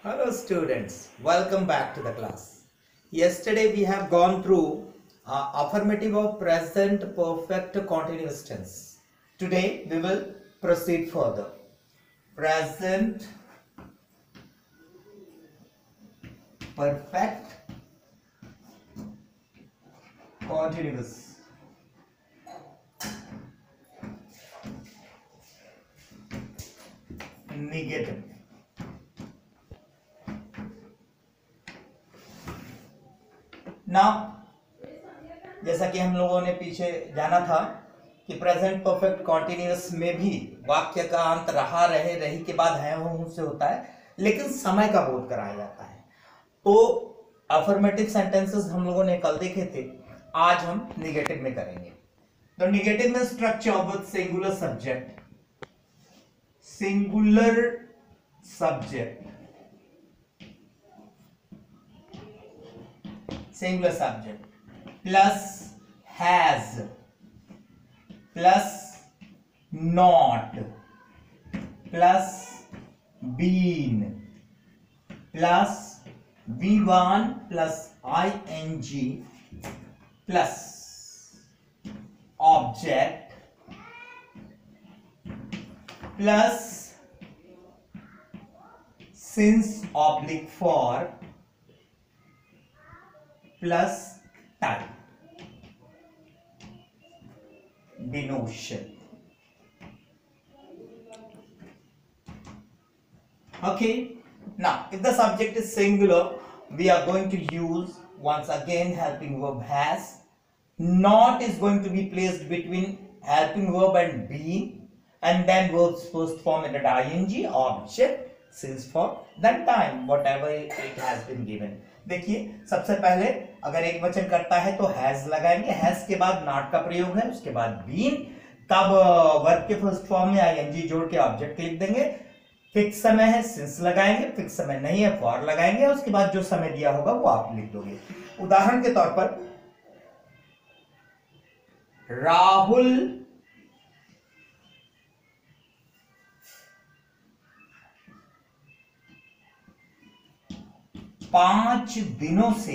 Hello students, welcome back to the class. Yesterday we have gone through affirmative of present perfect continuous tense. Today we will proceed further. Present perfect continuous. Negative. Now जैसा कि हम लोगों ने पीछे जाना था कि present perfect continuous में भी वाक्य का अंत रहा रहे रही के बाद है हूं से होता है, लेकिन समय का बोध कराया जाता है। तो अफर्मेटिव सेंटेंसेस हम लोगों ने कल देखे थे, आज हम निगेटिव में करेंगे। तो निगेटिव में structure with singular subject, singular subject, singular subject plus has plus not plus been plus V1 plus ing plus object plus since oblique for plus time denotion. Okay, now if the subject is singular, we are going to use once again helping verb has. Not is going to be placed between helping verb and being, and then verbs first form in the ing object since for then time whatever it has been given. देखिए सबसे पहले अगर एक वचन करता है तो has लगाएंगे, हैज के बाद नॉट का प्रयोग है, उसके बाद बीन, तब वर्ब के फर्स्ट फॉर्म में आईएनजी जोड़ के ऑब्जेक्ट लिख देंगे। फिक्स समय है सिंस लगाएंगे, फिक्स समय नहीं है फॉर लगाएंगे, उसके बाद जो समय दिया होगा वो आप लिख दोगे। उदाहरण के तौर पर राहुल पांच दिनों से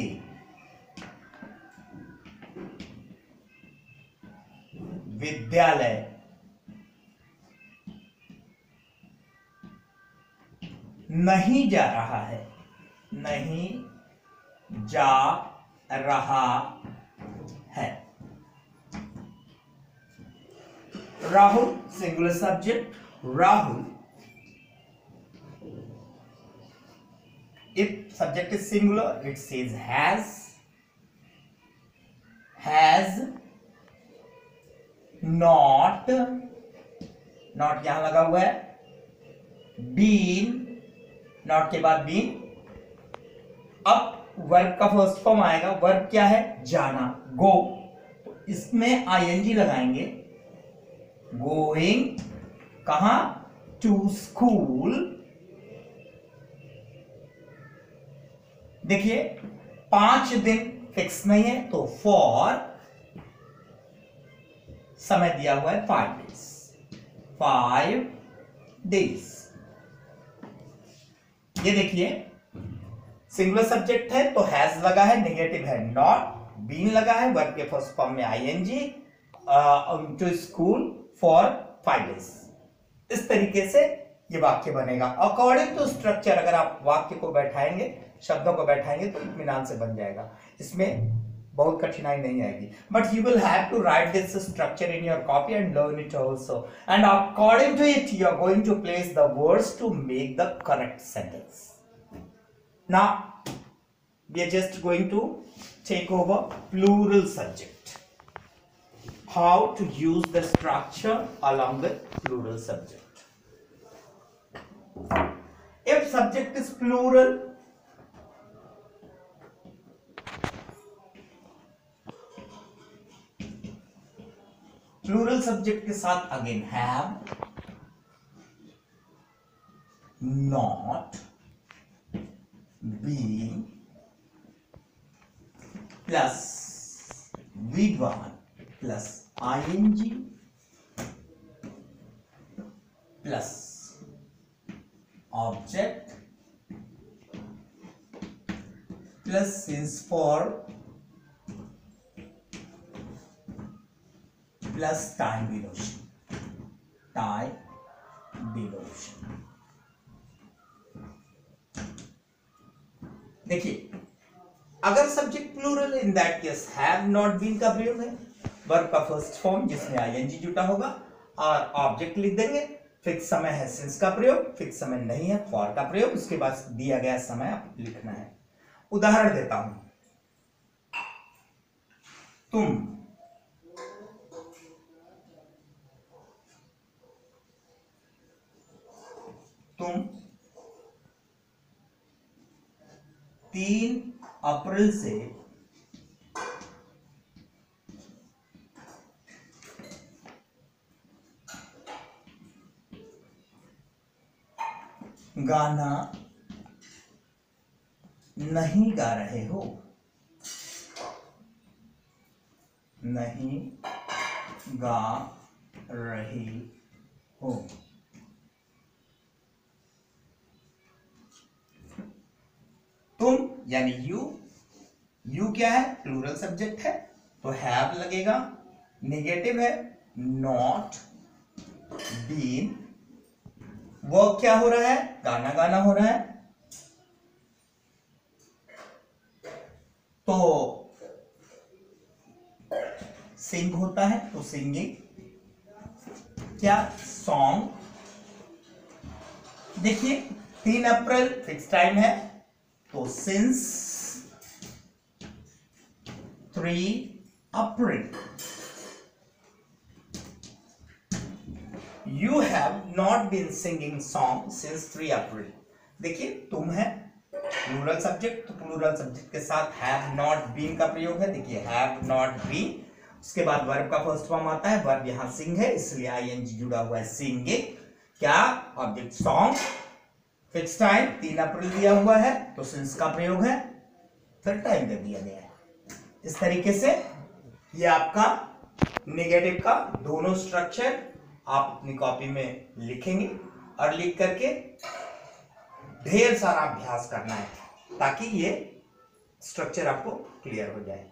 विद्यालय नहीं जा रहा है, नहीं जा रहा है। Rahul singular subject, Rahul. If subject is singular, it says has not, not यहां लगा हुआ है, been, not के बाद been। अब वर्ब का फर्स्ट फॉर्म आएगा, वर्ब क्या है जाना, go, तो इसमें ing लगाएंगे, going कहां to school। देखिए 5 दिन फिक्स नहीं है तो फॉर समय दिया हुआ है 5 डेज, 5 डेज। ये देखिए सिंगुलर सब्जेक्ट है तो हैज लगा है, नेगेटिव है नॉट, बीन लगा है, वर्ब के फर्स्ट फॉर्म में ING, to school for 5 days. इस तरीके से ये वाक्य बनेगा। अकॉर्डिंग टू स्ट्रक्चर अगर आप वाक्य को बैठाएंगे, शब्दों को बैठाएंगे तो इत्मीनान से बन जाएगा, इसमें बहुत कठिनाई नहीं आएगी। But you will have to write this structure in your copy and learn it also, and according to it you are going to place the words to make the correct sentence. Now we are just going to take over plural subject, how to use the structure along with plural subject. If subject is plural, plural subject के साथ again have, not, being plus V1 plus ing plus object plus since for plus time duration. देखिए, अगर subject plural in that case have not been का प्रयोग है, verb का first form जिसमें ING जुटा होगा और ऑब्जेक्ट लिख देंगे। फिक्स समय है सिंस का प्रयोग, फिक्स समय नहीं है फॉर का प्रयोग, उसके बाद दिया गया समय आप लिखना है। उदाहरण देता हूं, तुम 3 अप्रैल से गाना नहीं गा रहे हो, नहीं गा रही हो। तुम यानी यू क्या है, प्लूरल सब्जेक्ट है तो हैव लगेगा, नेगेटिव है नॉट बीन, वर्क क्या हो रहा है, गाना गाना हो रहा है, तो सिंग होता है तो सिंगिंग, क्या सॉन्ग। देखिए 3 अप्रैल फिक्स टाइम है तो since 3 April. You have not been singing song since 3 अप्रैल। देखिए तुम है प्लूरल सब्जेक्ट, तो प्लूरल सब्जेक्ट के साथ हैव नॉट बीन का प्रयोग है। देखिए हैव नॉट बीन, उसके बाद वर्ब का फर्स्ट फॉर्म आता है, वर्ब यहां सिंग है इसलिए आईएनजी जुड़ा हुआ है सिंगिंग, क्या ऑब्जेक्ट सॉन्ग, फिक्स टाइम 3 अप्रैल दिया हुआ है तो सिंस का प्रयोग है, फिर टाइम दे दिया गया है। इस तरीके से ये आपका नेगेटिव का दोनों स्ट्रक्चर आप अपनी कॉपी में लिखेंगे और लिख करके ढेर सारा अभ्यास करना है ताकि ये स्ट्रक्चर आपको क्लियर हो जाए।